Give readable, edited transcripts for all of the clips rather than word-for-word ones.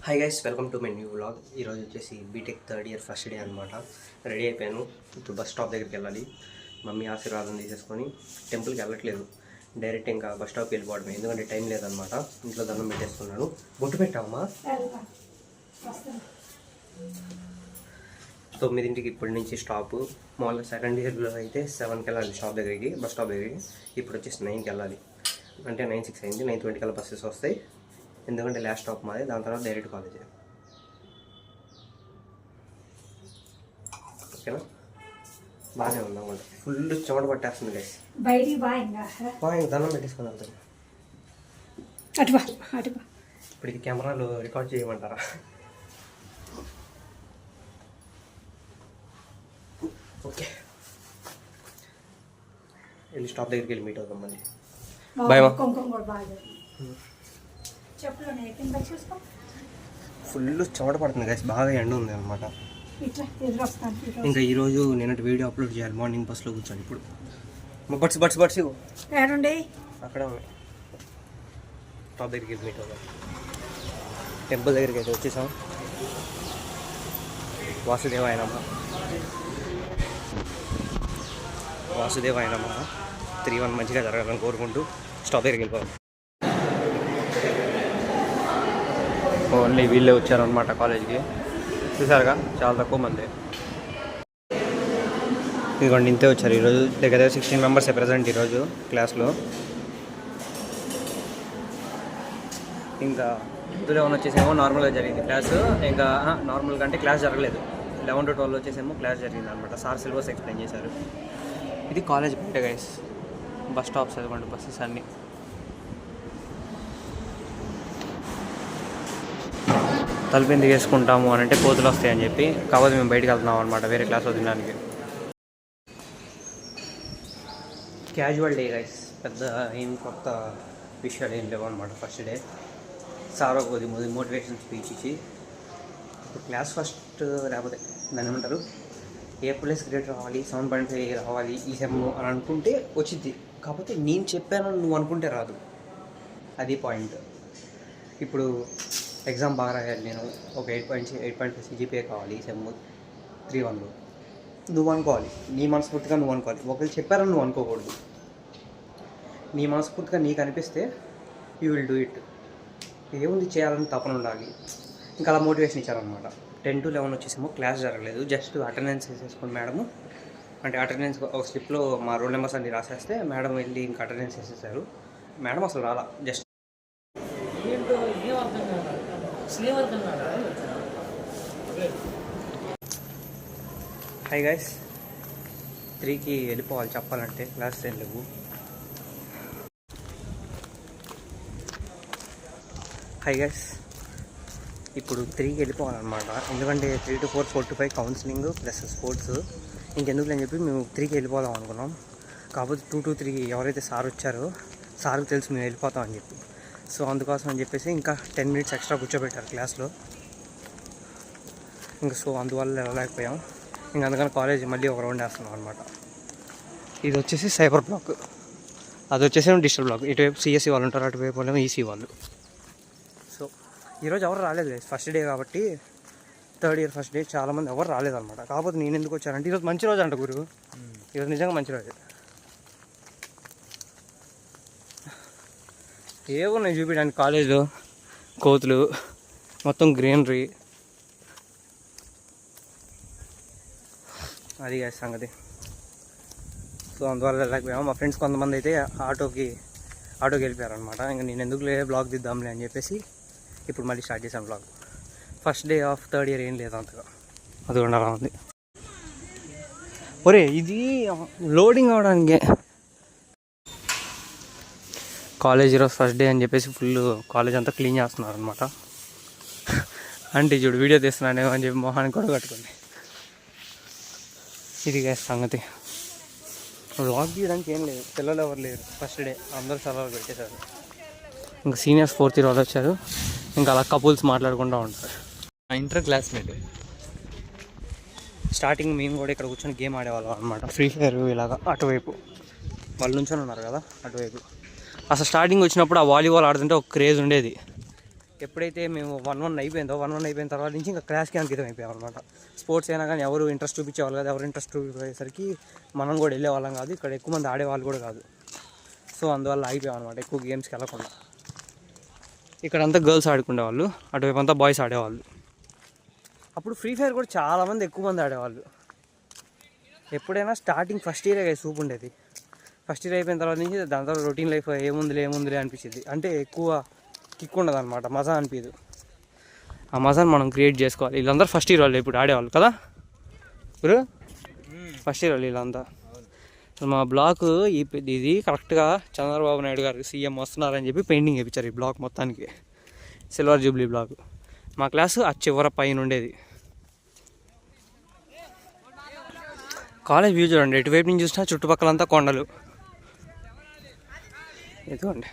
Hi guys, welcome to my new vlog. ఈరోజు వచ్చేసి BTech third year first day అనమాట. Ready అయిపోయాను. ఇప్పుడు బస్ స్టాప్ దగ్గరికి వెళ్ళాలి. మమ్మీ ఆశీర్వాదం తీసేసుకొని టెంపుల్కి వెళ్ళట్లేదు, డైరెక్ట్ ఇంకా బస్ స్టాప్కి వెళ్ళిపోవడమే. ఎందుకంటే టైం లేదనమాట. ఇంట్లో దండం పెట్టేసుకున్నాను. బొట్టు పెట్టావమ్మా? 9ంటికి ఇప్పటి నుంచి స్టాపు. మామూలుగా సెకండ్ ఇయర్లో అయితే 7కి వెళ్ళాలి స్టాప్ దగ్గరికి, బస్ స్టాప్ దగ్గరికి. ఇప్పుడు వచ్చేసి 9కి వెళ్ళాలి. అంటే 9:06 అయింది. 9:20 కల్లా బస్సెస్ వస్తాయి. ఎందుకంటే లాస్ట్ స్టాప్ మాది, దాని తర్వాత డైరెక్ట్ కాలేజ్. ఓకేనా? బాగానే ఉంది అనమాట. ఫుల్ చెమట పట్టేస్తుంది గైస్. ఇంకా దండం పెట్టేసుకుని వెళ్తాను. ఇప్పుడు ఇది కెమెరాలో రికార్డ్ చేయమంటారా? ఓకే, వెళ్ళి స్టాప్ దగ్గరికి వెళ్ళి మీట్ అవుతాం మళ్ళీ. బాయ్ మా. ఫుల్ చెమట పడుతుంది గైస్, బాగా ఎండ ఉంది అనమాట. ఇంకా ఈరోజు నేనటి వీడియో అప్లోడ్ చేయాలి. మార్నింగ్ బస్లో కూర్చొని. ఇప్పుడు బట్స్ అక్కడ ఉన్నాయి. టాప్ దగ్గరికి మీట్ అవుతాం. టెంపుల్ దగ్గరికి అయితే వచ్చేసాం. వాసుదేవాయ నమః 3-1 మంచిగా జరగాలని కోరుకుంటూ స్టాప్ దగ్గరికి వెళ్ళిపోవాలి. ఓన్లీ వీళ్ళే వచ్చారనమాట కాలేజ్కి. చూసారుగా, చాలా తక్కువ మంది. ఇదిగోండి, ఇంతే వచ్చారు ఈరోజు. దగ్గర 16 మెంబర్స్ ప్రజెంట్ ఈరోజు క్లాస్లో. ఇంకా 11 వచ్చేసేమో నార్మల్గా జరిగింది క్లాసు. ఇంకా నార్మల్గా అంటే క్లాస్ జరగలేదు. 11 to 12 వచ్చేసేమో క్లాస్ జరిగింది అనమాట. సార్ సిలబస్ ఎక్స్ప్లెయిన్ చేశారు. ఇది కాలేజ్ బయట గైస్. బస్ స్టాప్స్ అదిగోండి, బస్సెస్ అన్నీ. తలుపు ఎందుకు వేసుకుంటాము అని అంటే కోతులు వస్తాయని చెప్పి. కాకపోతే మేము బయటకు వెళ్తున్నాం అనమాట, వేరే క్లాస్లో తినడానికి. క్యాజువల్ డే గైస్, పెద్ద ఏం కొత్త విషయాలు ఏం లేవు అనమాట. ఫస్ట్ డే సార్ కొద్ది మోటివేషన్ స్పీచ్ ఇచ్చి, ఇప్పుడు క్లాస్ ఫస్ట్ లేకపోతే దాన్ని ఏమంటారు, A+ గ్రేడ్ రావాలి, 7.5 రావాలి ఈ సెమ్ అని అనుకుంటే వచ్చింది. కాకపోతే నేను చెప్పాను నువ్వు అనుకుంటే రాదు. అది పాయింట్. ఇప్పుడు ఎగ్జామ్ బాగా రాయాలి, నేను ఒక 8.5 CGPA కావాలి ఈ సెమ్ 3-1లో. నువ్వు అనుకోవాలి, నీ మనస్ఫూర్తిగా నువ్వు అనుకోవాలి. ఒకరు చెప్పారని నువ్వు అనుకోకూడదు. నీ మనస్ఫూర్తిగా నీకు అనిపిస్తే యూ విల్ డూ ఇట్. ఏముంది, చేయాలని తపన ఉండాలి. ఇంకా అలా మోటివేషన్ ఇచ్చారనమాట. 10 to 11 వచ్చేసేమో క్లాస్ జరగలేదు. జస్ట్ అటెండెన్స్ వేసేసుకుని మేడము, అంటే అటెండెన్స్ ఒక స్లిప్లో మా రోల్ నెంబర్స్ అన్ని రాసేస్తే మేడం వెళ్ళి ఇంకా అటెండెన్స్ వేసేసారు. మేడం అసలు రాలా. జస్ట్ హాయ్ గైస్, 3కి వెళ్ళిపోవాలి చెప్పాలంటే. క్లాస్ ఏం లేవు. హాయ్ గైస్, ఇప్పుడు 3కి వెళ్ళిపోవాలన్నమాట. ఎందుకంటే 3 to 4, 4 to 5 counselling plus sports. ఇంకెందుకు అని చెప్పి మేము 3కి వెళ్ళిపోదాం అనుకున్నాం. కాకపోతే 2 to 3 ఎవరైతే సార్ వచ్చారో సార్కి తెలుసు మేము వెళ్ళిపోతాం అని చెప్పి. సో అందుకోసం అని చెప్పేసి ఇంకా 10 minutes ఎక్స్ట్రా కూర్చోబెట్టారు క్లాస్లో. ఇంకా సో అందువల్ల వెళ్ళలేకపోయాం. ఇంకా అందుకని కాలేజ్ మళ్ళీ ఒక రౌండ్ వేస్తున్నాం అనమాట. ఇది వచ్చేసి సైబర్ బ్లాక్, అది వచ్చేసి డిజిటల్ బ్లాక్. ఇటువైపు CSE వాళ్ళు ఉంటారు, అటువైపు వాళ్ళేమో EC వాళ్ళు. సో ఈరోజు ఎవరు రాలేదు లేదు, ఫస్ట్ డే కాబట్టి. థర్డ్ ఇయర్ ఫస్ట్ డే చాలామంది ఎవరు రాలేదన్నమాట. కాకపోతే నేను ఎందుకు వచ్చానంటే ఈరోజు మంచి రోజు అంట గురు. ఈరోజు నిజంగా మంచి రోజు. ఏమున్నాయి చూపించడానికి కాలేజ్లో, కోతులు, మొత్తం గ్రీనరీ. అది కాదు సంగతి. సో అందువల్ల వెళ్ళకపోయాము. మా ఫ్రెండ్స్ కొంతమంది అయితే ఆటోకి వెళ్ళిపోయారనమాట. ఇంకా నేను ఎందుకు బ్లాగ్ దిద్దాంలే అని చెప్పేసి ఇప్పుడు మళ్ళీ స్టార్ట్ చేశాను blog. First day of third year ఏం లేదు అంతగా, అది అలా ఉంది. ఒరే ఇది లోడింగ్ అవడానికి కాలేజ్ ఈరోజు ఫస్ట్ డే అని చెప్పేసి ఫుల్ కాలేజ్ అంతా క్లీన్ చేస్తున్నారు అనమాట. అంటే చూడు వీడియో తీస్తున్నానేమో అని చెప్పి మొహానికి కూడా కట్టుకోండి. ఇది సంగతి. వ్లాగ్ తీయడానికి ఏం లేదు, పిల్లలు ఎవరు లేరు. ఫస్ట్ డే అందరూ సెలవులు పెట్టేశారు. ఇంకా సీనియర్స్ 4th year వాళ్ళు వచ్చారు. ఇంకా అలా కపుల్స్ మాట్లాడుకుంటూ ఉంటారు. మా ఇంటర్ క్లాస్మేట్. స్టార్టింగ్ మేము కూడా ఇక్కడ కూర్చొని గేమ్ ఆడేవాళ్ళం అనమాట. ఫ్రీ ఫైర్ ఇలాగా. అటువైపు వాళ్ళు నుంచొని ఉన్నారు కదా అటువైపు. అసలు స్టార్టింగ్ వచ్చినప్పుడు ఆ వాలీబాల్ ఆడుతుంటే ఒక క్రేజ్ ఉండేది. ఎప్పుడైతే మేము 1-1 అయిపోయిందో 1-1 అయిపోయిన తర్వాత నుంచి ఇంకా క్లాస్కి అంకితం అయిపోయాం అనమాట. స్పోర్ట్స్ అయినా కానీ ఎవరు ఇంట్రెస్ట్ చూపించేవాళ్ళు కాదు. ఎవరు ఇంట్రెస్ట్ చూపించేసరికి మనం కూడా వెళ్ళేవాళ్ళం కాదు. ఇక్కడ ఎక్కువ మంది ఆడేవాళ్ళు కూడా కాదు. సో అందువల్ల ఆగిపోయాం అనమాట, ఎక్కువ గేమ్స్కి వెళ్ళకుండా. ఇక్కడంతా గర్ల్స్ ఆడుకునేవాళ్ళు, అటువైపు అంతా బాయ్స్ ఆడేవాళ్ళు. అప్పుడు ఫ్రీ ఫైర్ కూడా చాలామంది ఎక్కువ మంది ఆడేవాళ్ళు. ఎప్పుడైనా స్టార్టింగ్ ఫస్ట్ ఇయరే సూప్ ఉండేది. ఫస్ట్ ఇయర్ అయిపోయిన తర్వాత నుంచి దాని తర్వాత రొటీన్ లైఫ్ ఏముందిలే అనిపించింది. అంటే ఎక్కువ కిక్ ఉండదు అనమాట, మజా అనిపించదు. ఆ మజాని మనం క్రియేట్ చేసుకోవాలి. వీళ్ళందరూ ఫస్ట్ ఇయర్ వాళ్ళు ఇప్పుడు ఆడేవాళ్ళు కదా ఇప్పుడు ఫస్ట్ ఇయర్ వాళ్ళు వీళ్ళంతా. మా బ్లాక్ ఇది కరెక్ట్గా చంద్రబాబు నాయుడు గారు సీఎం వస్తున్నారని చెప్పి పెయింటింగ్ వేయించారు ఈ బ్లాక్ మొత్తానికి. Silver jubilee block. మా క్లాసు ఆ చివర పైన ఉండేది. కాలేజ్ వ్యూ చూడండి, ఎటువైపు నుంచి చూసినా చుట్టుపక్కలంతా కొండలు. ఇదిగోండి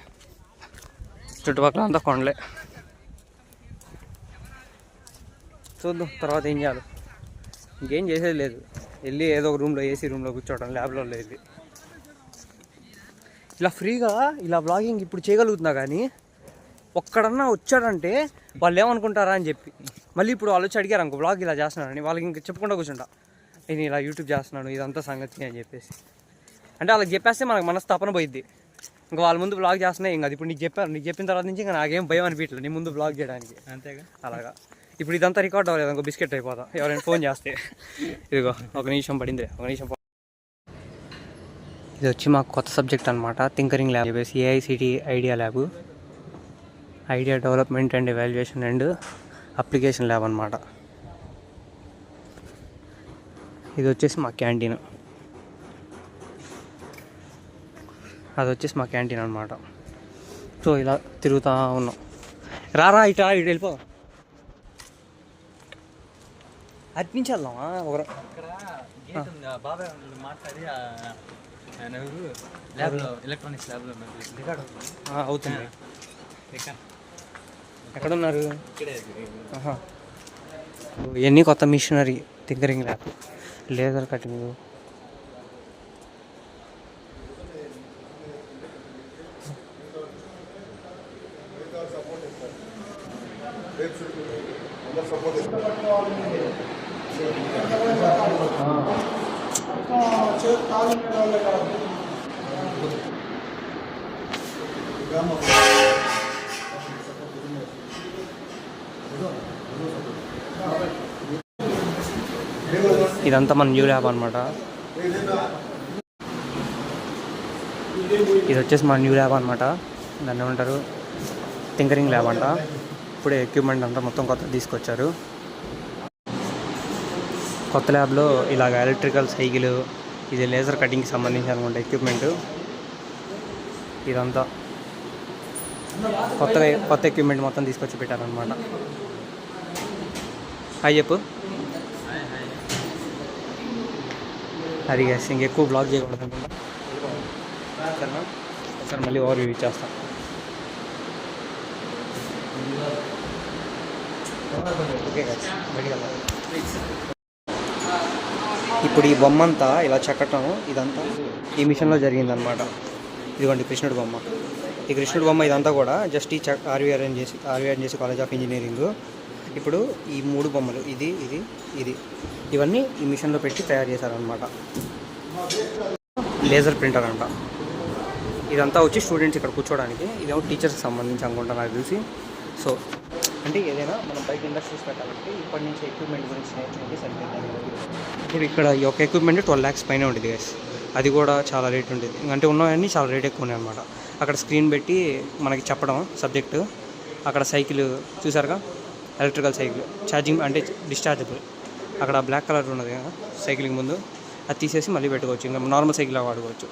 చుట్టుపక్కల అంతా కొండలే. చూద్దాం తర్వాత ఏం చేయాలి. ఇంకేం చేసేది లేదు, వెళ్ళి ఏదో ఒక రూమ్లో ఏసీ రూమ్లో కూర్చోవడం, ల్యాబ్లో వెళ్ళి ఇలా ఫ్రీగా ఇలా బ్లాగింగ్ ఇప్పుడు చేయగలుగుతున్నా. కానీ ఒక్కడన్నా వచ్చాడంటే వాళ్ళు ఏమనుకుంటారా అని చెప్పి మళ్ళీ ఇప్పుడు వాళ్ళు వచ్చి అడిగారు అనుకో బ్లాగ్ ఇలా చేస్తున్నానని, వాళ్ళకి ఇంకా చెప్పుకుంటూ కూర్చుంటా నేను ఇలా యూట్యూబ్ చేస్తున్నాను ఇదంతా సంగతి అని చెప్పేసి. అంటే వాళ్ళకి చెప్పేస్తే మనకు మనస్తపన పోయిద్ది. ఇంకా వాళ్ళ ముందు బ్లాగ్ చేస్తున్నాయి ఇంకా. ఇప్పుడు నీకు చెప్పిన తర్వాత నుంచి ఇంకా నాకేం భయం అనిపించలేదు నీ ముందు బ్లాగ్ చేయడానికి. అంతేగా అలాగా. ఇప్పుడు ఇదంతా రికార్డ్ అవ్వలేదు ఇంకో బిస్కెట్ అయిపోతా ఎవరైనా ఫోన్ చేస్తే. ఇదిగో ఒక నిమిషం పడింది, ఒక నిమిషం. ఇది వచ్చి మాకు కొత్త సబ్జెక్ట్ అనమాట, థింకరింగ్ ల్యాబ్ చెప్పేసి AICTE idea lab, idea development and evaluation and application lab అనమాట. ఇది వచ్చేసి మా క్యాంటీన్, అది వచ్చేసి మా క్యాంటీన్ అనమాట. సో ఇలా తిరుగుతూ ఉన్నాం. రారా ఇటు వెళ్ళిపో. అట్నుంచి వెళ్దామా ఎలక్ట్రానిక్స్ ల్యాబ్లో అవుతుంది. ఎక్కడున్నారు? ఇవన్నీ కొత్త machinery tinkering lab, laser cutting, ఇదంతా మన న్యూ ల్యాబ్ అనమాట. ఇది వచ్చేసి మన న్యూ ల్యాబ్ అనమాట. దాన్ని ఏమంటారు, థింకరింగ్ ల్యాబ్ అంట. ఇప్పుడే ఎక్విప్మెంట్ అంతా మొత్తం కొత్త తీసుకొచ్చారు. కొత్త ల్యాబ్లో ఇలాగ ఎలక్ట్రికల్ సైకిల్, ఇది లేజర్ కటింగ్కి సంబంధించి అనుకుంటా ఎక్విప్మెంట్. ఇదంతా కొత్త ఎక్విప్మెంట్ మొత్తం తీసుకొచ్చి పెట్టారనమాట. హాయ్ చెప్పు. అది గ్యాస్ ఇంకెక్కువ బ్లాగ్ చేయకూడదు అనుకుంటా. సరేనా, ఒకసారి మళ్ళీ ఓవర్ వ్యూ ఇచ్చేస్తాం. ఓకే గ్యాస్ బయటికి వెళ్దాం. ఇప్పుడు ఈ బొమ్మ అంతా ఇలా చెక్కటం ఇదంతా ఈ మిషన్లో జరిగిందనమాట. ఇదిగోండి కృష్ణుడి బొమ్మ. ఈ కృష్ణుడి బొమ్మ ఇదంతా కూడా జస్ట్ ఈ ఆర్వీఆర్ఎన్జేసి కాలేజ్ ఆఫ్ ఇంజనీరింగ్. ఇప్పుడు ఈ 3 బొమ్మలు ఇది ఇది ఇది ఇవన్నీ ఈ మిషన్లో పెట్టి తయారు చేశారనమాట. లేజర్ ప్రింటర్ అంట. ఇదంతా వచ్చి స్టూడెంట్స్ ఇక్కడ కూర్చోడానికి. ఇదేమో టీచర్స్కి సంబంధించి అనుకుంటా నాకు తెలిసి. సో అంటే ఏదైనా మనం బయట ఇండస్ట్రీస్ పెట్టాలంటే ఇప్పటి నుంచి ఎక్విప్మెంట్ గురించి నేర్చుకుంటే సరిపోతుంది. ఇప్పుడు ఇక్కడ ఈ ఒక ఎక్విప్మెంట్ 12 lakhs పైన ఉంటుంది గైస్. అది కూడా చాలా రేట్ ఉంటుంది. అంటే ఉన్నవన్నీ చాలా రేట్ ఎక్కువ ఉన్నాయి అనమాట. అక్కడ స్క్రీన్ పెట్టి మనకి చెప్పడం సబ్జెక్టు. అక్కడ సైకిల్ చూసారుగా, ఎలక్ట్రికల్ సైకిల్, ఛార్జింగ్ అంటే డిశ్చార్జబుల్. అక్కడ బ్లాక్ కలర్ ఉన్నది కదా సైకిల్కి ముందు, అది తీసేసి మళ్ళీ పెట్టుకోవచ్చు. ఇంకా నార్మల్ సైకిల్ వాడుకోవచ్చు.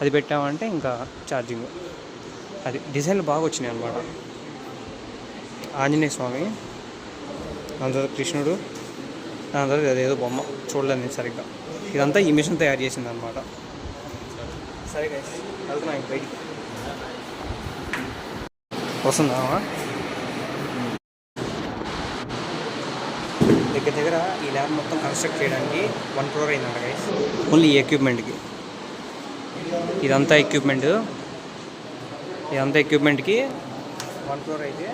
అది పెట్టామంటే ఇంకా ఛార్జింగ్. అది డిజైన్లు బాగా వచ్చినాయి అనమాట. ఆంజనేయ స్వామి, అందరూ కృష్ణుడు, అందరూ అదేదో బొమ్మ చూడలేదు నేను సరిగ్గా. ఇదంతా ఈ మిషన్ తయారు చేసింది అనమాట. సరే గైస్ వెళ్తున్నా ఇంక బయటికి. వస్తుందా దగ్గర ఈ ల్యాబ్ మొత్తం కన్స్ట్రక్ట్ చేయడానికి 1 crore అయిందంట గైస్, ఓన్లీ ఈ ఎక్విప్మెంట్కి. ఇదంతా ఎక్విప్మెంట్కి 1 crore అయితే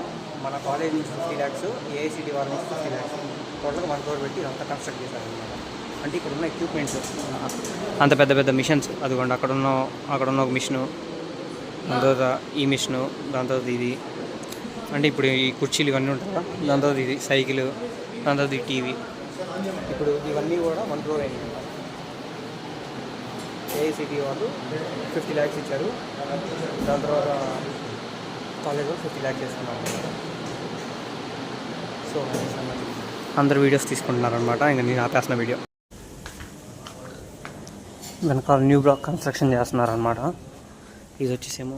మన కాలేజ్ నుంచి 50 lakhs, ఏఐసిటీ వారి నుంచి 50 lakhs, టోటల్గా 1 crore పెట్టి ఇదంతా కన్స్ట్రక్ట్ చేశారనమాట. అంటే ఇక్కడ ఉన్న ఎక్విప్మెంట్స్ అంత పెద్ద పెద్ద మిషన్స్, అదిగోండి అక్కడ ఉన్న ఒక మిషను, దాని తర్వాత ఈ మిషను, దాని తర్వాత ఇది, అంటే ఇప్పుడు ఈ కుర్చీలు ఇవన్నీ ఉంటాయి కదా, దాని తర్వాత ఇది సైకిల్, దాని తర్వాత ఈ టీవీ, ఇప్పుడు ఇవన్నీ కూడా 1 crore అయింది. ఏఐసిటీ వాళ్ళు 50 lakhs ఇచ్చారు, దాని తర్వాత కాలేజ్లో 50 lakhs వేసుకున్నారు. సో అందరు వీడియోస్ తీసుకుంటున్నారనమాట. ఇంకా నేను ఆపేసిన వీడియో. వెనకాల న్యూ బ్లాక్ కన్స్ట్రక్షన్ చేస్తున్నారనమాట. ఇది వచ్చేసేమో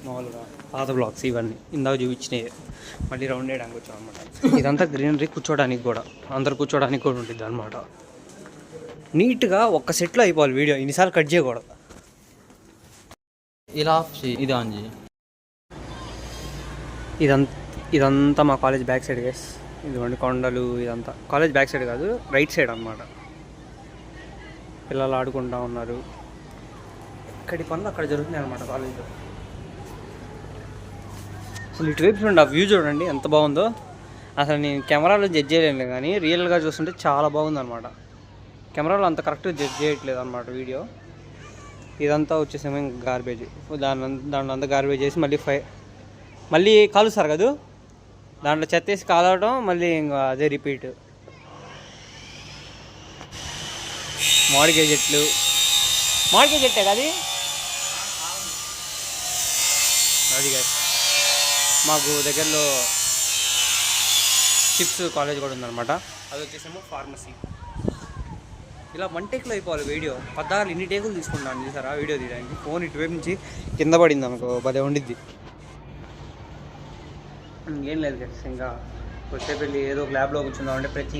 మామూలుగా పాత బ్లాక్స్, ఇవన్నీ ఇందాక చూపించినవి మళ్ళీ రౌండ్ వేయడానికి వచ్చాం అనమాట. ఇదంతా గ్రీనరీ, కూర్చోడానికి కూడా, అందరు కూర్చోడానికి కూడా ఉంటుంది అనమాట. నీట్గా ఒక్క సెట్లో అయిపోవాలి వీడియో, ఇన్నిసార్లు కట్ చేయకూడదు. ఇలా ఆఫ్ చేయి, ఇది ఆన్ చేయి. ఇదంతా మా కాలేజ్ బ్యాక్ సైడ్ గైస్. ఇదిగోండి కొండలు, ఇదంతా కాలేజ్ బ్యాక్ సైడ్ కాదు, రైట్ సైడ్ అనమాట. పిల్లలు ఆడుకుంటూ ఉన్నారు. ఇక్కడి పనులు అక్కడ జరుగుతున్నాయి అనమాట కాలేజ్లో. అసలు ఇటువైపు చూడండి, ఆ వ్యూ చూడండి ఎంత బాగుందో. అసలు నేను కెమెరాలో జడ్జ్ చేయలేను కానీ రియల్గా చూస్తుంటే చాలా బాగుందన్నమాట. కెమెరాలో అంత కరెక్ట్గా జడ్జ్ చేయట్లేదు అనమాట వీడియో. ఇదంతా వచ్చేసేమో ఇంకా గార్బేజ్, దాంట్లో అంతా గార్బేజ్ వేసి మళ్ళీ కాలుస్తారు కదా, దాంట్లో చెత్త వేసి కాలవడం, మళ్ళీ ఇంకా అదే రిపీట్. మామిడికాయ చెట్టు కదా అది కాదు. మాకు దగ్గరలో చిప్స్ కాలేజ్ కూడా ఉందన్నమాట. అది వచ్చేసేమో ఫార్మసీ. ఇలా 1 టేక్లో అయిపోవాలి వీడియో. పద్దాలు ఇన్ని టేకులు తీసుకుంటాను చూసారా వీడియో తీయడానికి. ఫోన్ ఇటువైపు నుంచి కింద పడింది అనుకో, భలే ఉండిద్ది. ఏం లేదు కదా, ఇంకా వచ్చే వెళ్ళి ఏదో ఒక ల్యాబ్లో కూర్చుందామంటే ప్రతి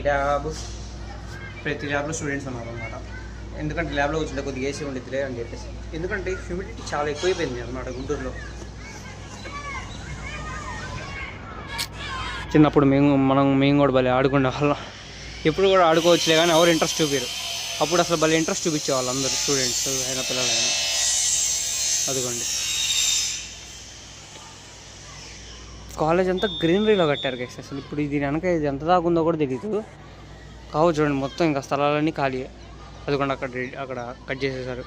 ల్యాబ్లో స్టూడెంట్స్ ఉన్నారు అనమాట. ఎందుకంటే ల్యాబ్లో కూర్చుంటే కొద్దిగా ఏసీ ఉండిద్దిలే అని చెప్పేసి. ఎందుకంటే హ్యూమిడిటీ చాలా ఎక్కువైపోయింది అనమాట గుంటూరులో. చిన్నప్పుడు మేము కూడా భలే ఆడుకునే వాళ్ళం. ఎప్పుడు కూడా ఆడుకోవచ్చులే కానీ ఎవరు ఇంట్రెస్ట్ చూపారు. అప్పుడు అసలు భలే ఇంట్రెస్ట్ చూపించేవాళ్ళు అందరూ, స్టూడెంట్స్ అయినా పిల్లలైనా. అదిగోండి కాలేజ్ అంతా గ్రీనరీలో కట్టారు గైస్. అసలు ఇప్పుడు ఇది వెనక ఇది ఎంత దాకా ఉందో కూడా తెలియదు. కావచ్చు చూడండి, మొత్తం ఇంకా స్థలాలన్నీ ఖాళీ. అదిగోండి అక్కడ కట్ చేసేసారు.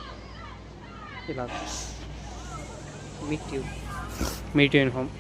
ఇలా మీట్ యూ యూనిఫామ్.